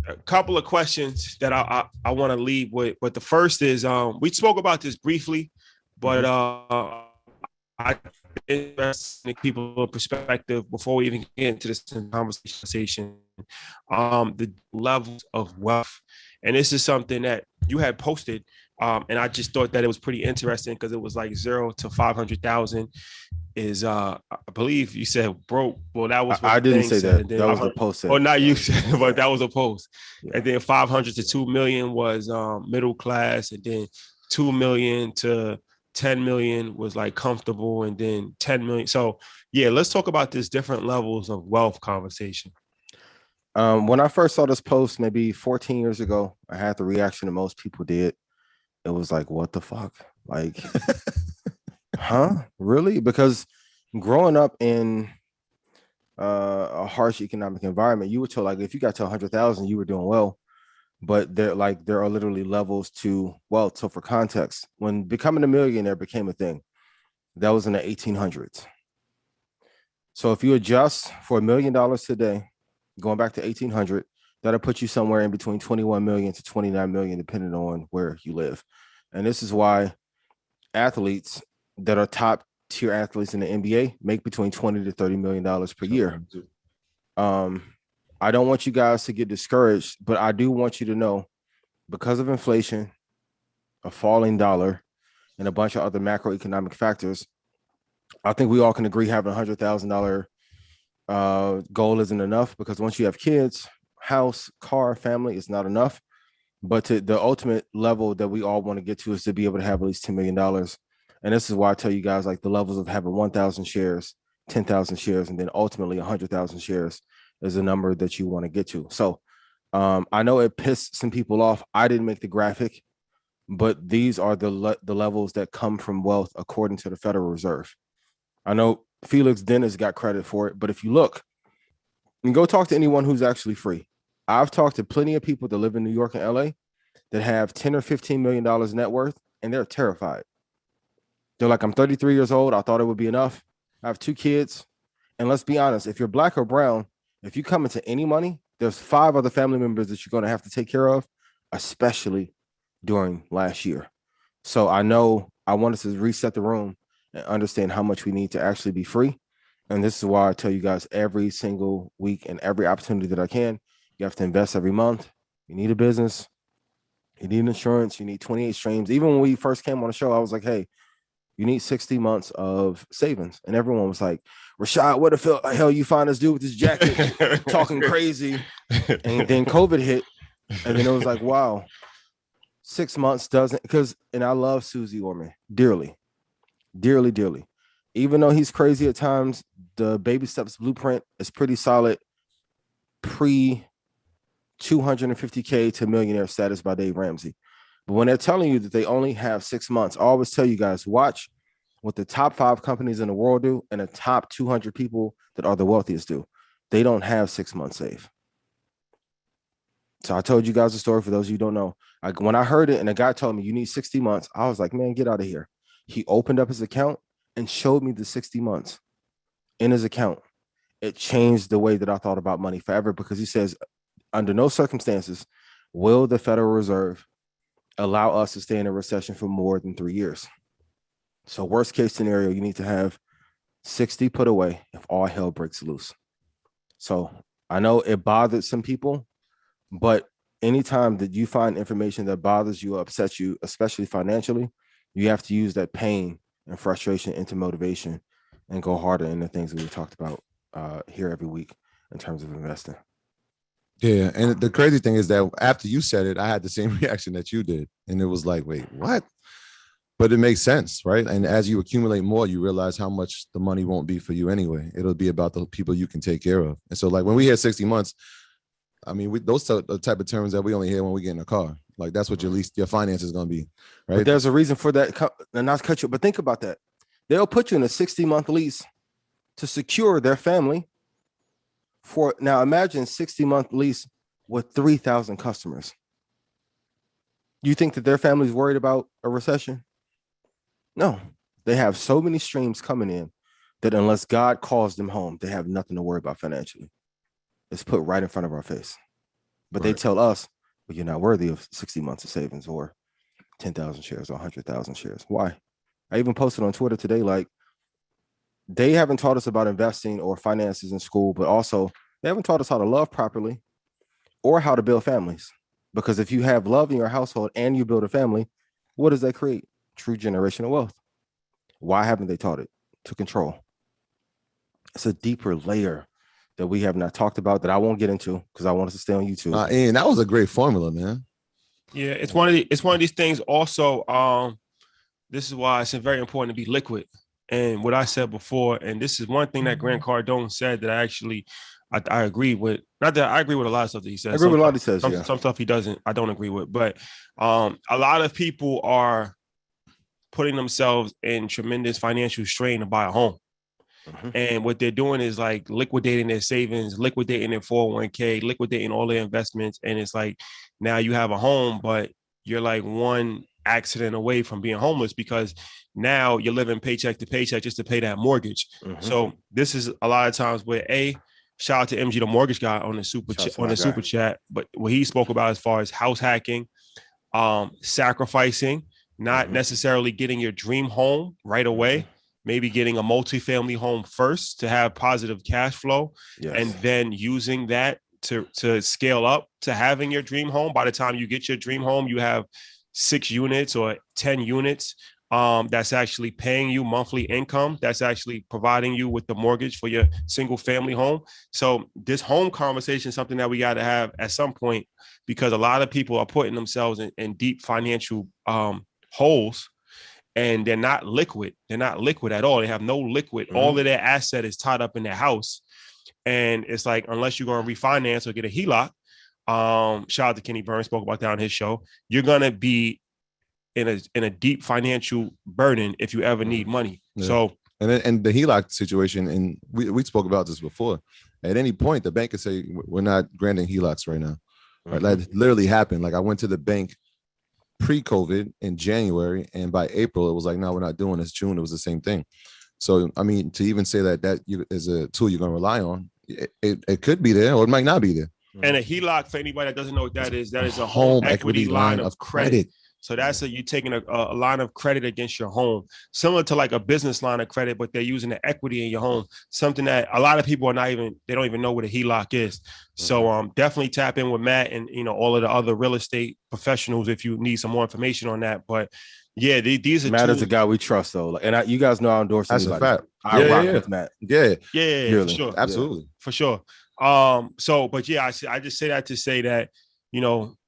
a couple of questions that I want to leave with. But the first is we spoke about this briefly, but I interested in people's perspective before we even get into this conversation. The levels of wealth, and this is something that you had posted, and I just thought that it was pretty interesting because it was like 0 to 500,000 is I believe you said broke. Well, that was what I the didn't thing say said, that. and then That was the post or said. not you said, but that was a post. Yeah. And then 500 to 2 million was middle class, and then 2 million to 10 million was like comfortable, and then 10 million. So yeah, let's talk about this different levels of wealth conversation. When I first saw this post, maybe 14 years ago, I had the reaction that most people did. It was like, what the fuck? Like, huh? Really? Because growing up in a harsh economic environment, you were told like if you got to 100,000, you were doing well. But there are literally levels to wealth. So for context, when becoming a millionaire became a thing, that was in the 1800s. So if you adjust for $1 million today, going back to 1800, that'll put you somewhere in between 21 million to 29 million, depending on where you live. And this is why athletes that are top tier athletes in the NBA make between 20 to 30 million dollars per year. Um, I don't want you guys to get discouraged, but I do want you to know because of inflation, a falling dollar, and a bunch of other macroeconomic factors, I think we all can agree having $100,000 goal isn't enough because once you have kids, house, car, family, it's not enough. But to the ultimate level that we all want to get to is to be able to have at least $10 million. And this is why I tell you guys like the levels of having 1,000 shares, 10,000 shares, and then ultimately 100,000 shares is a number that you want to get to. So I know it pissed some people off. I didn't make the graphic, but these are the levels that come from wealth according to the Federal Reserve. I know Felix Dennis got credit for it, but if you look and go talk to anyone who's actually free, I've talked to plenty of people that live in New York and LA that have 10 or $15 million net worth, and they're terrified. They're like, I'm 33 years old. I thought it would be enough. I have 2 kids. And let's be honest, if you're black or brown, if you come into any money, there's 5 other family members that you're going to have to take care of, especially during last year. So I know I wanted to reset the room and understand how much we need to actually be free. And this is why I tell you guys every single week and every opportunity that I can, you have to invest every month. You need a business. You need insurance. You need 28 streams. Even when we first came on the show, I was like, hey, you need 60 months of savings. And everyone was like, Rashad, what the hell you find us do with this jacket talking crazy? And then COVID hit. And then it was like, wow, 6 months doesn't, because, and I love Susie Orman dearly, dearly, dearly. Even though he's crazy at times, the baby steps blueprint is pretty solid pre 250K to millionaire status by Dave Ramsey. But when they're telling you that they only have 6 months, I always tell you guys, watch what the top 5 companies in the world do and the top 200 people that are the wealthiest do. They don't have 6 months save. So I told you guys a story for those of you who don't know. When I heard it and the guy told me you need 60 months, I was like, man, get out of here. He opened up his account and showed me the 60 months in his account. It changed the way that I thought about money forever because he says, under no circumstances will the Federal Reserve allow us to stay in a recession for more than 3 years. So worst case scenario, you need to have 60 put away if all hell breaks loose. So I know it bothered some people, but anytime that you find information that bothers you or upsets you, especially financially, you have to use that pain and frustration into motivation and go harder in the things that we talked about here every week in terms of investing. Yeah, and the crazy thing is that after you said it, I had the same reaction that you did, and it was like, wait, what? But it makes sense, right? And as you accumulate more, you realize how much the money won't be for you anyway. It'll be about the people you can take care of. And so, like when we hear 60 months, I mean, those are the type of terms that we only hear when we get in a car. Like that's what your finance is going to be, right? But there's a reason for that, and not to cut you, but think about that. They'll put you in a 60-month lease to secure their family. For now, imagine 60-month lease with 3,000 customers. You think that their family's worried about a recession? No, they have so many streams coming in that unless God calls them home, they have nothing to worry about financially. It's put right in front of our face. But they Right. tell us, well, you're not worthy of 60 months of savings or 10,000 shares or 100,000 shares. Why? I even posted on Twitter today, like, they haven't taught us about investing or finances in school, but also they haven't taught us how to love properly or how to build families. Because if you have love in your household and you build a family, what does that create? True generational wealth. Why haven't they taught it? To control. It's a deeper layer that we have not talked about that I won't get into because I want us to stay on YouTube. And that was a great formula, man. Yeah, it's one of these things. Also, this is why it's very important to be liquid. And what I said before, and this is one thing that Grant Cardone said that I agree with. Not that I agree with a lot of stuff that he says. I agree with a lot he says. Some stuff he doesn't. I don't agree with. But a lot of people are putting themselves in tremendous financial strain to buy a home. Mm-hmm. And what they're doing is like liquidating their savings, liquidating their 401k, liquidating all their investments. And it's like, now you have a home, but you're like one accident away from being homeless because now you're living paycheck to paycheck just to pay that mortgage. Mm-hmm. So this is a lot of times where shout out to MG, the mortgage guy on the super chat, but what he spoke about as far as house hacking, sacrificing, not necessarily getting your dream home right away. Maybe getting a multifamily home first to have positive cash flow, and then using that to scale up to having your dream home. By the time you get your dream home, you have 6 units or 10 units that's actually paying you monthly income, that's actually providing you with the mortgage for your single family home. So this home conversation is something that we got to have at some point, because a lot of people are putting themselves in deep financial holes. And they're not liquid. They're not liquid at all. They have no liquid. All of their asset is tied up in their house. And it's like, unless you're going to refinance or get a HELOC, shout out to Kenny Burns, spoke about that on his show, you're going to be in a deep financial burden if you ever need money. Yeah. So, and the HELOC situation, and we spoke about this before. At any point, the bank could say, we're not granting HELOCs right now. Right? That literally happened. Like, I went to the bank pre-COVID in January, and by April it was like, no, we're not doing this. June it was the same thing. So I mean, to even say that is a tool you're going to rely on, it could be there or it might not be there. And a HELOC, for anybody that doesn't know what that is a home equity line of credit. So that's you're taking a line of credit against your home, similar to like a business line of credit, but they're using the equity in your home, something that a lot of people they don't even know what a HELOC is. So definitely tap in with Matt and, all of the other real estate professionals if you need some more information on that. But yeah, these are Matt is a guy we trust though. And you guys know I endorse That's anybody. A fact. I rock with Matt. Yeah, for sure. Absolutely. For sure. But yeah, I just say that to say that,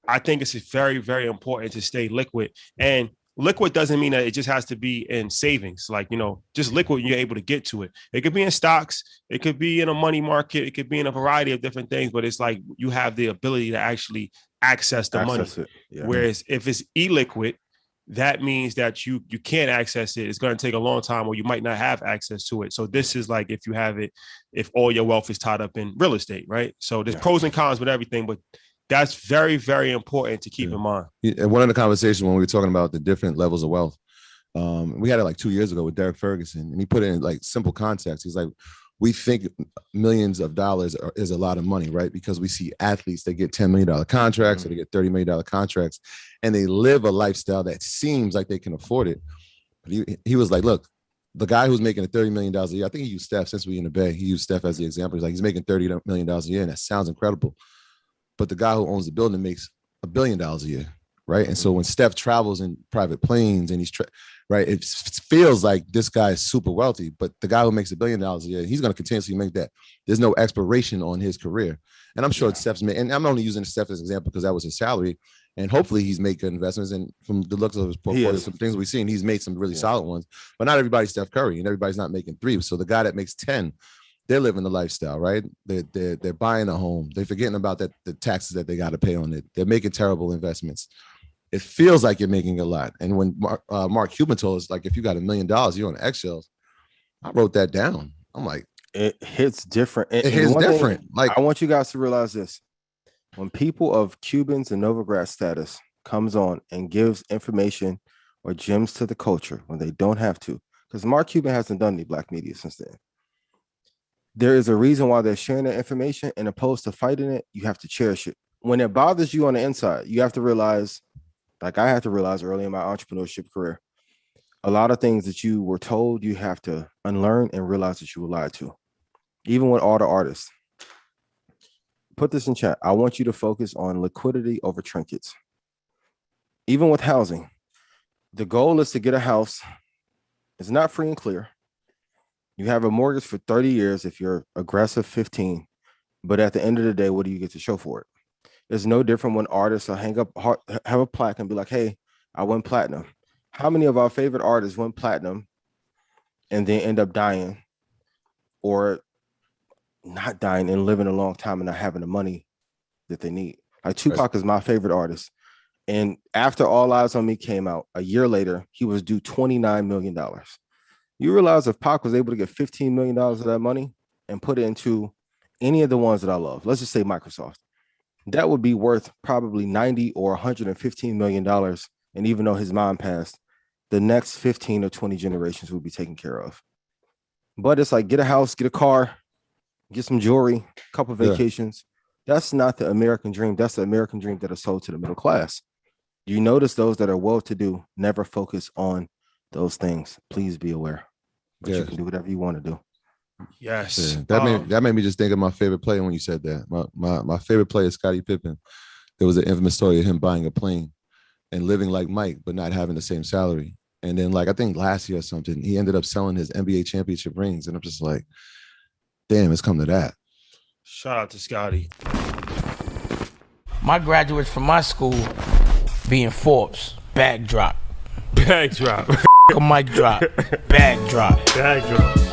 I think it's very, very important to stay liquid. And liquid doesn't mean that it just has to be in savings. Like, just liquid, you're able to get to it. It could be in stocks. It could be in a money market. It could be in a variety of different things. But it's like you have the ability to actually access the money. Yeah. Whereas if it's illiquid, that means that you can't access it. It's going to take a long time, or you might not have access to it. So this is like if you have it, if all your wealth is tied up in real estate, right? So there's pros and cons with everything, but that's very, very important to keep in mind. And one of the conversations when we were talking about the different levels of wealth, we had it like 2 years ago with Derek Ferguson, and he put it in like simple context. He's like, we think millions of dollars is a lot of money, right? Because we see athletes that get $10 million contracts or they get $30 million contracts, and they live a lifestyle that seems like they can afford it. But he was like, look, the guy who's making $30 million a year, I think he used Steph, since we're in the Bay, he used Steph as the example. He's like, he's making $30 million a year, and that sounds incredible. But the guy who owns the building makes $1 billion a year, right? And so when Steph travels in private planes and he's right, it feels like this guy is super wealthy. But the guy who makes $1 billion a year, he's going to continuously make that. There's no expiration on his career. And I'm sure Steph's made, and I'm only using Steph as an example because that was his salary. And hopefully he's made good investments. And from the looks of his portfolio, some things we've seen, he's made some really solid ones. But not everybody's Steph Curry, and everybody's not making 3. So the guy that makes 10, they're living the lifestyle, right? They're buying a home. They're forgetting about the taxes that they got to pay on it. They're making terrible investments. It feels like you're making a lot. And when Mark Cuban told us, like, if you got $1 million, you're on eggshells. I wrote that down. I'm like, it hits different. It hits different. Like, I want you guys to realize this: when people of Cubans and Novogratz status comes on and gives information or gems to the culture when they don't have to, because Mark Cuban hasn't done any black media since then. There is a reason why they're sharing that information, and opposed to fighting it, you have to cherish it. when it bothers you on the inside, you have to realize, like I had to realize early in my entrepreneurship career, a lot of things that you were told you have to unlearn and realize that you were lied to. Even with all the artists. Put this in chat. I want you to focus on liquidity over trinkets. Even with housing, the goal is to get a house. It's not free and clear. You have a mortgage for 30 years if you're aggressive 15, but at the end of the day, what do you get to show for it? It's no different when artists will have a plaque and be like, hey, I went platinum. How many of our favorite artists went platinum and then end up dying or not dying and living a long time and not having the money that they need? Like Tupac is my favorite artist. And after All Eyes on Me came out, a year later, he was due $29 million. You realize if Pac was able to get $15 million of that money and put it into any of the ones that I love, let's just say Microsoft, that would be worth probably $90 or $115 million. And even though his mom passed, the next 15 or 20 generations will be taken care of. But it's like, get a house, get a car, get some jewelry, a couple of vacations. That's not the American dream. That's the American dream that is sold to the middle class. You notice those that are well-to-do never focus on those things. Please be aware. But you can do whatever you want to do. Yes. Yeah, that made me just think of my favorite player when you said that. My favorite player is Scottie Pippen. There was an infamous story of him buying a plane and living like Mike, but not having the same salary. And then, like, I think last year or something, he ended up selling his NBA championship rings. And I'm just like, damn, it's come to that. Shout out to Scotty. My graduates from my school being Forbes, bag drop. Bag drop. A mic drop, bag drop. Bag drop.